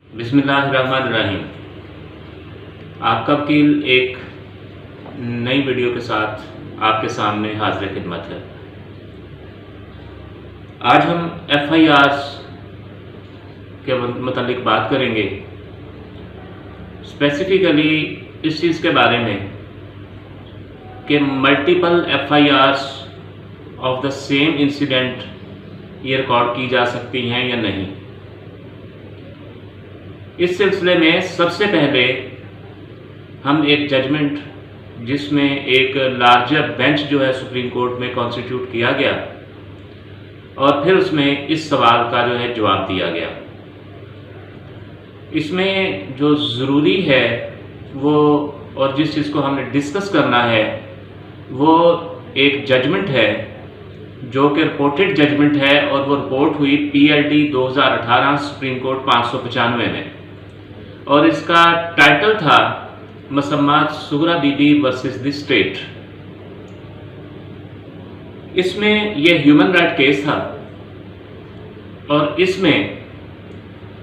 बिस्मिल्लाहिर्रहमानिर्रहीम। आपका वकील एक नई वीडियो के साथ आपके सामने हाजिर खिदमत है। आज हम FIRs के मुतालिक बात करेंगे, स्पेसिफिकली इस चीज़ के बारे में कि multiple FIRs of the same incident ये रिकॉर्ड की जा सकती हैं या नहीं। इस सिलसिले में सबसे पहले हम एक जजमेंट जिसमें एक लार्जर बेंच जो है सुप्रीम कोर्ट में कॉन्स्टिट्यूट किया गया और फिर उसमें इस सवाल का जो है जवाब दिया गया। इसमें जो ज़रूरी है वो और जिस चीज़ को हमने डिस्कस करना है वो एक जजमेंट है जो कि रिपोर्टेड जजमेंट है और वो रिपोर्ट हुई PLT 2018 सुप्रीम कोर्ट 595 में, और इसका टाइटल था मसम्मात सुगरा बीबी वर्सेस द स्टेट। इसमें यह ह्यूमन राइट केस था और इसमें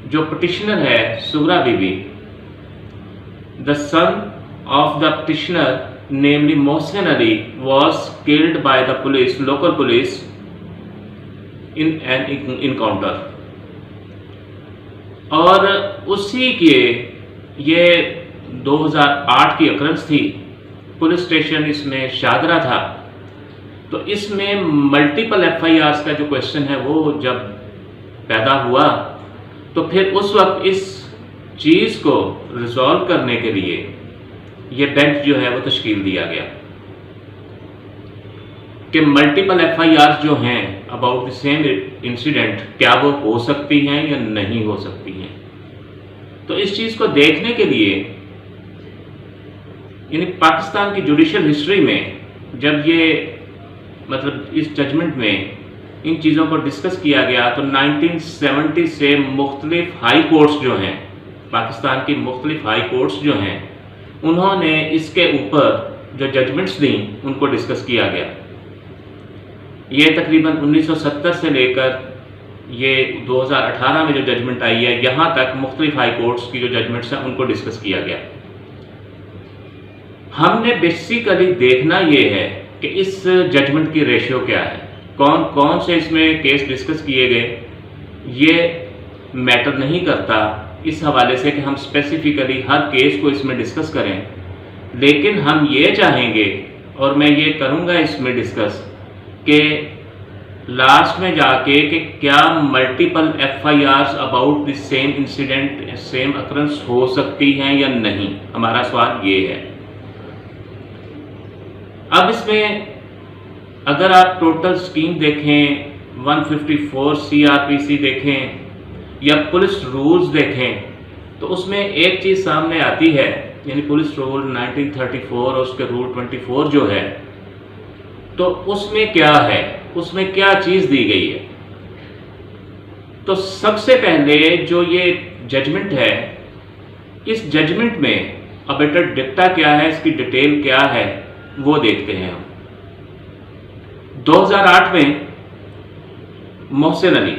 जो पिटिशनर है Sughra Bibi, the son of the petitioner namely Mohsin Ali was killed by the police, local police in an encounter। और उसी के ये 2008 की अक्रंस थी। पुलिस स्टेशन इसमें शादरा था। तो इसमें मल्टीपल FIRs का जो क्वेश्चन है वो जब पैदा हुआ तो फिर उस वक्त इस चीज़ को रिजॉल्व करने के लिए ये बेंच जो है वो तश्कील दिया गया कि मल्टीपल FIRs जो हैं अबाउट द सेम इंसिडेंट क्या वो हो सकती हैं या नहीं हो सकती हैं। तो इस चीज़ को देखने के लिए यानी पाकिस्तान की जुडिशल हिस्ट्री में जब ये मतलब इस जजमेंट में इन चीज़ों को डिस्कस किया गया तो 1970 से मुख्तलिफ हाई कोर्ट्स जो हैं, पाकिस्तान की मुख्तलिफ हाई कोर्ट्स जो हैं, उन्होंने इसके ऊपर जो जजमेंट्स दी उनको डिस्कस किया गया। ये तकरीबन 1970 से लेकर ये 2018 में जो जजमेंट आई है यहाँ तक मुख्तलिफ हाई कोर्ट्स की जो जजमेंट्स हैं उनको डिस्कस किया गया। हमने बेसिकली देखना ये है कि इस जजमेंट की रेशियो क्या है, कौन कौन से इसमें केस डिस्कस किए गए, ये मैटर नहीं करता इस हवाले से कि हम स्पेसिफिकली हर केस को इसमें डिस्कस करें, लेकिन हम ये चाहेंगे और मैं ये करूँगा इसमें डिस्कस कि लास्ट में जाके कि क्या multiple FIRs about the same incident same अक्रंस हो सकती हैं या नहीं। हमारा सवाल ये है। अब इसमें अगर आप टोटल स्कीम देखें, 154 CRPC देखें या पुलिस रूल्स देखें तो उसमें एक चीज़ सामने आती है, यानी पुलिस रूल 1934 और उसके रूल 24 जो है, तो उसमें क्या है, उसमें क्या चीज़ दी गई है। तो सबसे पहले जो ये जजमेंट है, इस जजमेंट में अबेटर डिक्टा क्या है, इसकी डिटेल क्या है वो देखते हैं हम। 2008 में मोहसिन अली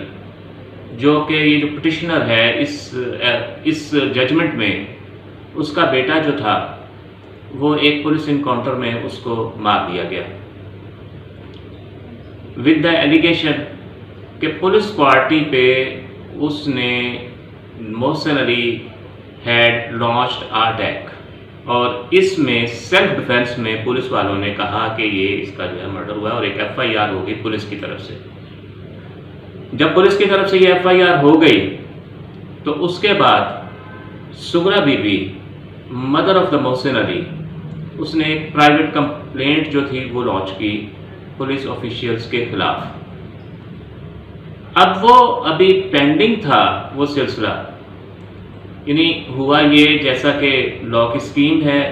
जो कि ये जो पिटिशनर है इस जजमेंट में, उसका बेटा जो था वो एक पुलिस इनकाउंटर में उसको मार दिया गया विद द एलिगेशन कि पुलिस पार्टी पे उसने Mohsin Ali had launched a attack, और इसमें सेल्फ डिफेंस में पुलिस वालों ने कहा कि ये इसका जो है मर्डर हुआ और एक FIR होगी पुलिस की तरफ से। जब पुलिस की तरफ से ये FIR हो गई तो उसके बाद Sughra Bibi, mother of the Mohsin Ali, उसने एक प्राइवेट कंप्लेंट जो थी वो लॉन्च की पुलिस ऑफिशियल्स के खिलाफ। अब वो अभी पेंडिंग था वो सिलसिला, यानी हुआ ये जैसा कि लॉ की स्कीम है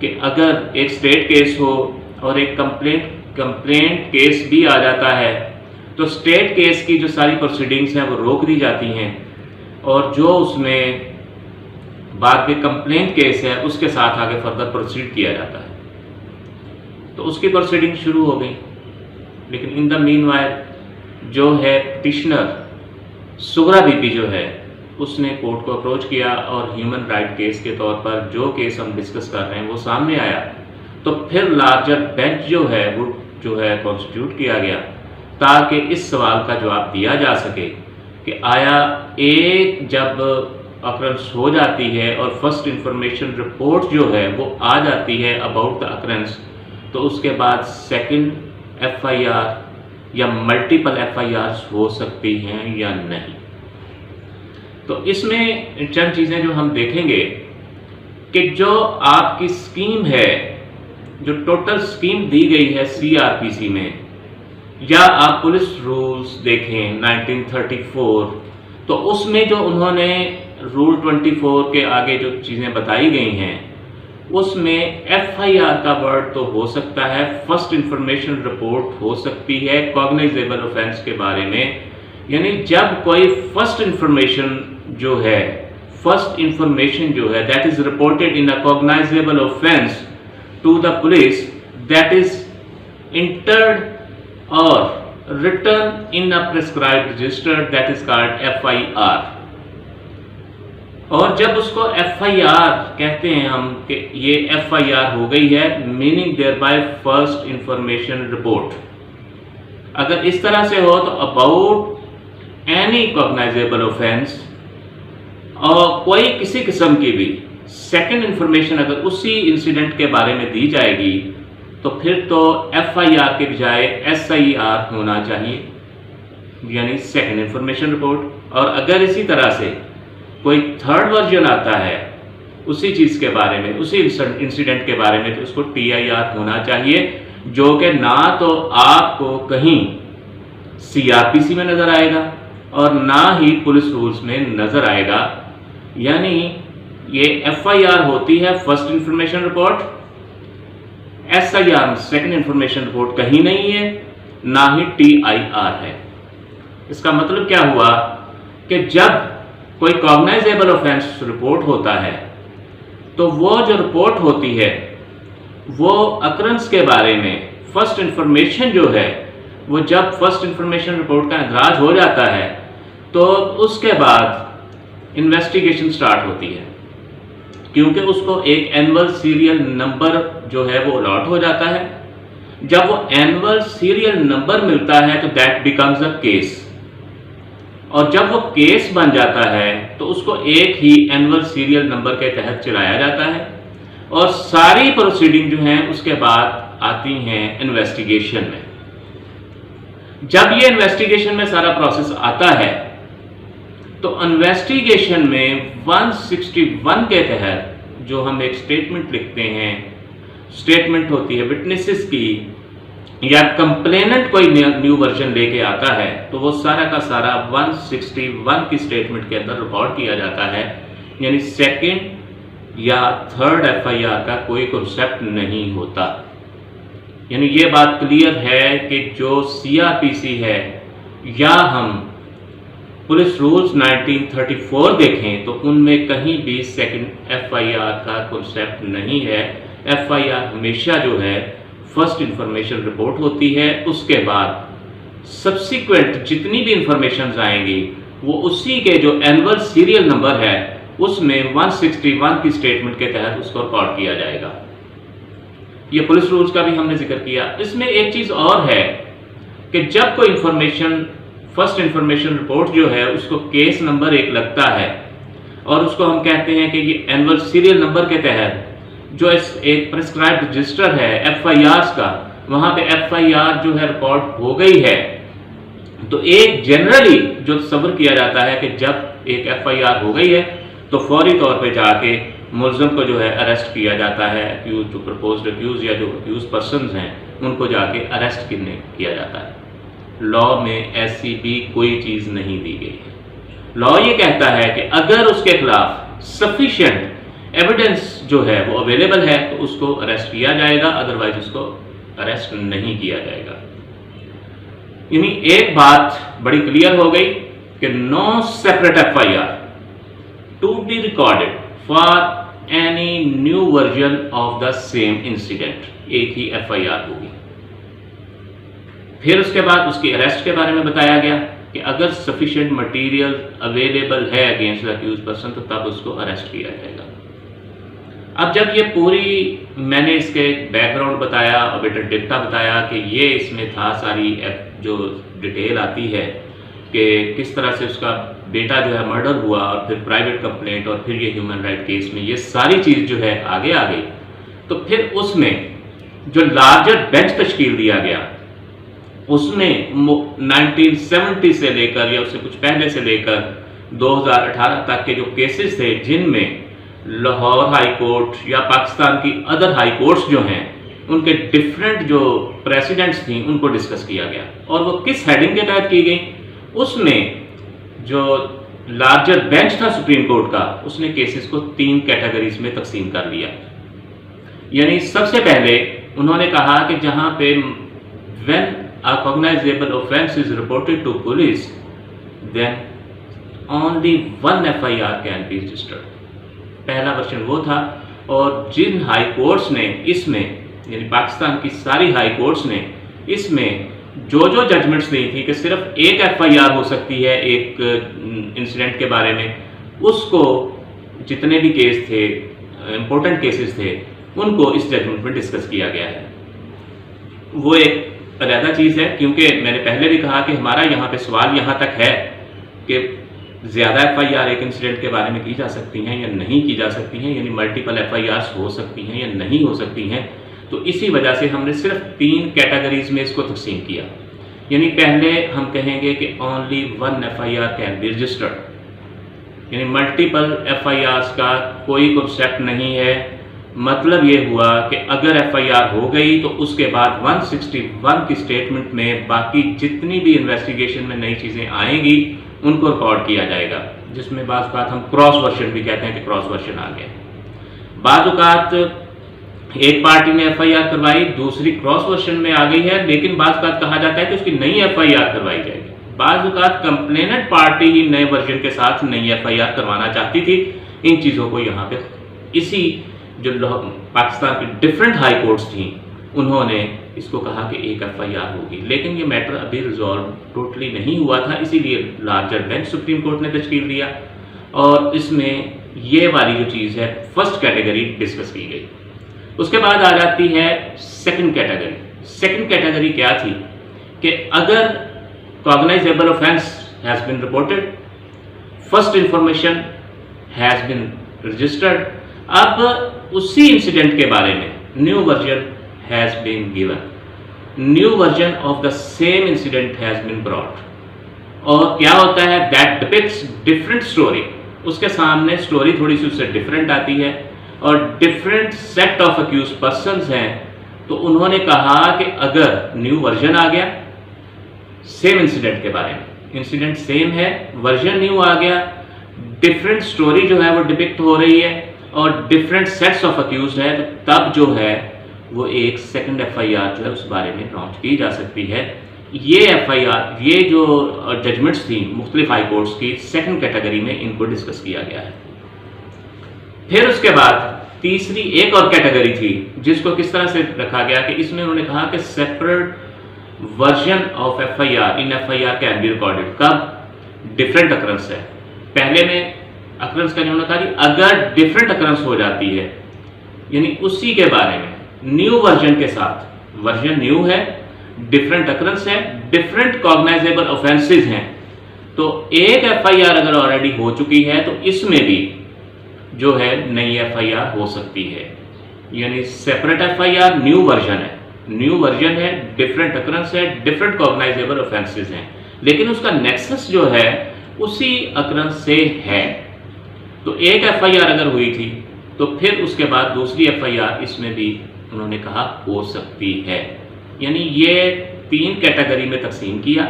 कि अगर एक स्टेट केस हो और एक कंप्लेंट केस भी आ जाता है तो स्टेट केस की जो सारी प्रोसीडिंग्स हैं वो रोक दी जाती हैं और जो उसमें बाद में कंप्लेंट केस है उसके साथ आगे फर्दर प्रोसीड किया जाता है। तो उसकी प्रोसीडिंग शुरू हो गई, लेकिन इन द मीनवाइल जो है पिटिशनर सुगरा बीबी जो है उसने कोर्ट को अप्रोच किया और ह्यूमन राइट केस के तौर पर जो केस हम डिस्कस कर रहे हैं वो सामने आया, तो फिर लार्जर बेंच जो है कॉन्स्टिट्यूट किया गया ताकि इस सवाल का जवाब दिया जा सके कि आया एक जब अकरेंस हो जाती है और फर्स्ट इंफॉर्मेशन रिपोर्ट जो है वो आ जाती है अबाउट द अकरेंस, तो उसके बाद सेकंड एफआईआर या मल्टीपल एफआईआर हो सकती हैं या नहीं। तो इसमें चंद चीज़ें जो हम देखेंगे कि जो आपकी स्कीम है, जो टोटल स्कीम दी गई है सीआरपीसी में, या आप पुलिस रूल्स देखें 1934, तो उसमें जो उन्होंने रूल 24 के आगे जो चीज़ें बताई गई हैं उसमें एफआईआर का वर्ड तो हो सकता है, फर्स्ट इंफॉर्मेशन रिपोर्ट हो सकती है कॉग्नाइजेबल ऑफेंस के बारे में, यानी जब कोई फर्स्ट इंफॉर्मेशन जो है that is reported in a cognizable offence to the police, that is entered और written in a prescribed register, that is called FIR. और जब उसको एफआईआर कहते हैं हम कि ये एफआईआर हो गई है, meaning thereby first information report. अगर इस तरह से हो तो अबाउट एनी कॉग्नाइजेबल ऑफेंस और कोई किसी किस्म की भी सेकंड इंफॉर्मेशन अगर उसी इंसिडेंट के बारे में दी जाएगी तो फिर तो एफआईआर के बजाय एसआईआर होना चाहिए, यानी सेकंड इंफॉर्मेशन रिपोर्ट। और अगर इसी तरह से कोई थर्ड वर्जन आता है उसी चीज़ के बारे में, उसी इंसिडेंट के बारे में, तो उसको टीआईआर होना चाहिए, जो कि ना तो आपको कहीं सीआरपीसी में नज़र आएगा और ना ही पुलिस रूल्स में नज़र आएगा। यानी ये एफआईआर होती है first information report, SIR second information report कहीं नहीं है, ना ही टीआईआर है। इसका मतलब क्या हुआ कि जब कोई कॉग्नाइजेबल ऑफेंस रिपोर्ट होता है तो वो जो रिपोर्ट होती है वो अकरेंस के बारे में फर्स्ट इंफॉर्मेशन जो है वो जब फर्स्ट इंफॉर्मेशन रिपोर्ट का इंदराज हो जाता है तो उसके बाद इन्वेस्टिगेशन स्टार्ट होती है, क्योंकि उसको एक एनुअल सीरियल नंबर जो है वो अलॉट हो जाता है। जब वो एनुअल सीरियल नंबर मिलता है तो दैट बिकम्स अ केस, और जब वो केस बन जाता है तो उसको एक ही एनुअल सीरियल नंबर के तहत चलाया जाता है और सारी प्रोसीडिंग जो हैं उसके बाद आती हैं इन्वेस्टिगेशन में। जब ये इन्वेस्टिगेशन में सारा प्रोसेस आता है तो इन्वेस्टिगेशन में 161 के तहत जो हम एक स्टेटमेंट लिखते हैं, स्टेटमेंट होती है विटनेसेस की, या कंप्लेनेंट कोई न्यू वर्जन लेके आता है तो वो सारा का सारा 161 की स्टेटमेंट के अंदर रिकॉर्ड किया जाता है। यानी सेकंड या थर्ड एफआईआर का कोई कॉन्सेप्ट नहीं होता। यानी ये बात क्लियर है कि जो सीआरपीसी है या हम पुलिस रूल्स 1934 देखें तो उनमें कहीं भी सेकंड एफआईआर का कॉन्सेप्ट नहीं है। एफआईआर हमेशा जो है फर्स्ट इंफॉर्मेशन रिपोर्ट होती है, उसके बाद सब्सिक्वेंट जितनी भी इंफॉर्मेशन आएंगी वो उसी के जो एनुअल सीरियल नंबर है उसमें 161 की स्टेटमेंट के तहत उसको रिकॉर्ड किया जाएगा। ये पुलिस रूल्स का भी हमने जिक्र किया। इसमें एक चीज़ और है कि जब कोई इंफॉर्मेशन फर्स्ट इंफॉर्मेशन रिपोर्ट जो है उसको केस नंबर एक लगता है और उसको हम कहते हैं कि ये एनुअल सीरियल नंबर के तहत जो एक प्रिस्क्राइब्ड रजिस्टर है एफआईआर का, वहाँ पे एफआईआर जो है रिकॉर्ड हो गई है, तो एक जनरली जो तस्वर किया जाता है कि जब एक एफआईआर हो गई है तो फौरी तौर पे जाके मुलज़म को जो है अरेस्ट किया जाता है। अक्यूज जो प्रपोज्ड अक्यूज या जो अक्यूज पर्सनस हैं उनको जाके अरेस्ट किया जाता है। लॉ में ऐसी भी कोई चीज़ नहीं दी गई है। लॉ ये कहता है कि अगर उसके खिलाफ सफिशिएंट एविडेंस जो है वो अवेलेबल है तो उसको अरेस्ट किया जाएगा, अदरवाइज उसको अरेस्ट नहीं किया जाएगा। यानी एक बात बड़ी क्लियर हो गई कि no separate FIR to be recorded for any new version of the same incident. एक ही एफआईआर होगी। फिर उसके बाद उसकी अरेस्ट के बारे में बताया गया कि अगर सफिशिएंट मटेरियल अवेलेबल है अगेंस्ट द अक्यूज पर्सन तो तब उसको अरेस्ट किया जाएगा। अब जब ये पूरी मैंने इसके बैकग्राउंड बताया और डिक्टा बताया कि ये इसमें था, सारी जो डिटेल आती है कि किस तरह से उसका बेटा जो है मर्डर हुआ और फिर प्राइवेट कंप्लेंट और फिर ये ह्यूमन राइट केस में ये सारी चीज़ जो है आगे आ गई, तो फिर उसमें जो लार्जर बेंच तश्कील दिया गया उसमें 1970 से लेकर या उससे कुछ पहले से लेकर 2018 तक के जो केसेस थे जिनमें लाहौर हाई कोर्ट या पाकिस्तान की अदर हाई कोर्ट्स जो हैं उनके डिफरेंट जो प्रेसिडेंट्स थी उनको डिस्कस किया गया। और वो किस हेडिंग के तहत की गई, उसमें जो लार्जर बेंच था सुप्रीम कोर्ट का उसने केसेस को 3 कैटेगरीज में तकसीम कर लिया। यानी सबसे पहले उन्होंने कहा कि जहां पे when a cognizable offence is reported to police then only 1 FIR can be registered. पहला वर्जन वो था, और जिन हाई कोर्ट्स ने इसमें यानी पाकिस्तान की सारी हाई कोर्ट्स ने इसमें जो जजमेंट्स दी थी कि सिर्फ 1 FIR हो सकती है एक इंसिडेंट के बारे में, उसको जितने भी केस थे इंपॉर्टेंट केसेस थे उनको इस जजमेंट में डिस्कस किया गया है। वो एक अलग चीज़ है, क्योंकि मैंने पहले भी कहा कि हमारा यहाँ पे सवाल यहाँ तक है कि ज़्यादा FIR एक इंसिडेंट के बारे में की जा सकती हैं या नहीं की जा सकती हैं, यानी मल्टीपल FIRs हो सकती हैं या नहीं हो सकती हैं। तो इसी वजह से हमने सिर्फ 3 कैटेगरीज में इसको तकसीम किया। यानी पहले हम कहेंगे कि only 1 FIR can be registered, यानी मल्टीपल FIRs का कोई कॉन्सेप्ट नहीं है। मतलब ये हुआ कि अगर FIR हो गई तो उसके बाद 161 की स्टेटमेंट में बाकी जितनी भी इन्वेस्टिगेशन में नई चीज़ें आएंगी उनको रिकॉर्ड किया जाएगा, जिसमें बाज़ बात हम क्रॉस वर्जन भी कहते हैं कि क्रॉस वर्जन आ गया। बाज़ औक़ात एक पार्टी ने FIR करवाई, दूसरी क्रॉस वर्जन में आ गई है, लेकिन बाज़ बात कहा जाता है कि उसकी नई FIR करवाई जाएगी। बाज़ औक़ात कंप्लेनेंट पार्टी ही नए वर्जन के साथ नई FIR करवाना चाहती थी। इन चीज़ों को यहाँ पे इसी जो पाकिस्तान की डिफरेंट हाई कोर्ट्स थी उन्होंने इसको कहा कि 1 FIR होगी, लेकिन ये मैटर अभी रिजॉल्व टोटली नहीं हुआ था, इसीलिए लार्जर बेंच सुप्रीम कोर्ट ने तश्कील दिया और इसमें ये वाली जो चीज़ है फर्स्ट कैटेगरी डिस्कस की गई। उसके बाद आ जाती है सेकंड कैटेगरी। सेकंड कैटेगरी क्या थी कि अगर cognizable offence has been reported, first information has been registered, अब उसी इंसिडेंट के बारे में new version has been given, new version of the same incident has been brought। और क्या होता है, that depicts different story, उसके सामने स्टोरी थोड़ी सी उससे डिफरेंट आती है और different set of accused persons हैं। तो उन्होंने कहा कि अगर न्यू वर्जन आ गया सेम इंसिडेंट के बारे में, इंसिडेंट सेम है, वर्जन न्यू आ गया, डिफरेंट स्टोरी जो है वो डिपिक्ट हो रही है और डिफरेंट सेट्स ऑफ अक्यूज है, तो तब जो है वो एक सेकंड FIR जो है उस बारे में लॉन्च की जा सकती है। ये FIR, ये जो जजमेंट्स थी मुख्तलिफ हाई कोर्ट्स की, सेकंड कैटेगरी में इनको डिस्कस किया गया है। फिर उसके बाद तीसरी एक और कैटेगरी थी जिसको किस तरह से रखा गया कि इसमें उन्होंने कहा कि separate version of FIR in FIR can be recorded. कब डिफरेंट अकरेंस है, पहले में अकरेंस का उन्होंने कहा कि अगर डिफरेंट अकरेंस हो जाती है, यानी उसी के बारे में न्यू वर्जन के साथ, वर्जन न्यू है, डिफरेंट अकरेंस है, डिफरेंट कॉग्नाइजेबल ऑफेंसेस हैं, तो एक FIR अगर ऑलरेडी हो चुकी है तो इसमें भी जो है नई FIR हो सकती है। यानी सेपरेट FIR न्यू वर्जन है, न्यू वर्जन है, डिफरेंट अकरेंस है, डिफरेंट कॉग्नाइजेबल ऑफेंसेस हैं, लेकिन उसका नेक्सस जो है उसी अकरेंस से है। तो एक FIR अगर हुई थी तो फिर उसके बाद दूसरी FIR इसमें भी उन्होंने कहा हो सकती है। यानी ये 3 कैटेगरी में तकसीम किया।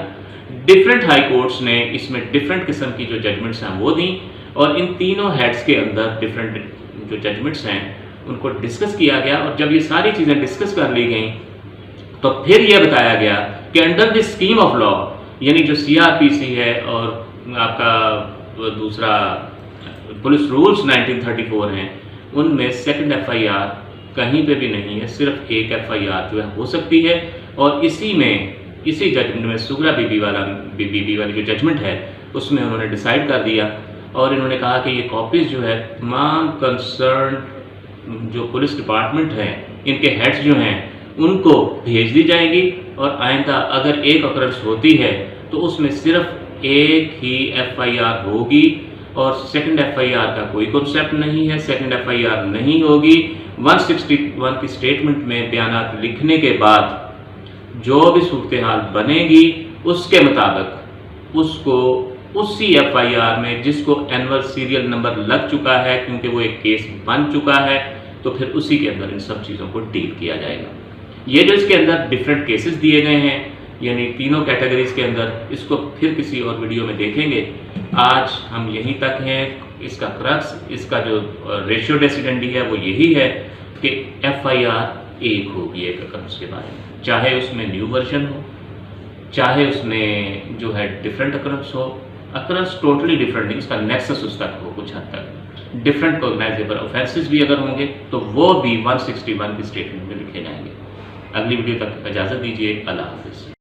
डिफरेंट हाई कोर्ट्स ने इसमें डिफरेंट किस्म की जो जजमेंट्स हैं वो दी और इन तीनों हेड्स के अंदर डिफरेंट जो जजमेंट्स हैं उनको डिस्कस किया गया। और जब ये सारी चीज़ें डिस्कस कर ली गई तो फिर ये बताया गया कि under this scheme of law, यानी जो CRPC है और आपका दूसरा पुलिस रूल्स 1934 हैं, उनमें सेकंड FIR कहीं पे भी नहीं है, सिर्फ एक FIR जो है हो सकती है। और इसी में इसी जजमेंट में सुगरा बीबी वाली जो जजमेंट है उसमें उन्होंने डिसाइड कर दिया और इन्होंने कहा कि ये कॉपीज़ जो है तमाम कंसर्न जो पुलिस डिपार्टमेंट है इनके हेड्स जो हैं उनको भेज दी जाएगी और आइंदा अगर एक अकरंस होती है तो उसमें सिर्फ एक ही एफआईआर होगी और सेकंड एफआईआर का कोई कॉन्सेप्ट नहीं है, सेकंड एफआईआर नहीं होगी। 161 की स्टेटमेंट में बयानात लिखने के बाद जो भी सूरत हाल बनेगी उसके मुताबिक उसको उसी एफआईआर में जिसको एनुअल सीरियल नंबर लग चुका है क्योंकि वो एक केस बन चुका है तो फिर उसी के अंदर इन सब चीज़ों को डील किया जाएगा। ये जो इसके अंदर डिफरेंट केसेस दिए गए हैं यानी तीनों कैटेगरीज के अंदर, इसको फिर किसी और वीडियो में देखेंगे। आज हम यहीं तक हैं। इसका क्रक्स, इसका जो रेशियो डेसिडेंडी है वो यही है कि एफआईआर एक होगी एक अकरंस के बारे में, चाहे उसमें न्यू वर्जन हो, चाहे उसमें जो है डिफरेंट अकरंस हो। अकरंस टोटली डिफरेंट नहीं, इसका नेक्सस उस तक हो कुछ हद तक। डिफरेंट कॉग्नाइजेबल ऑफेंसेस भी अगर होंगे तो वो भी 161 की स्टेटमेंट में लिखे जाएंगे। अगली वीडियो तक इजाज़त दीजिए। अल्लाह हाफिज़।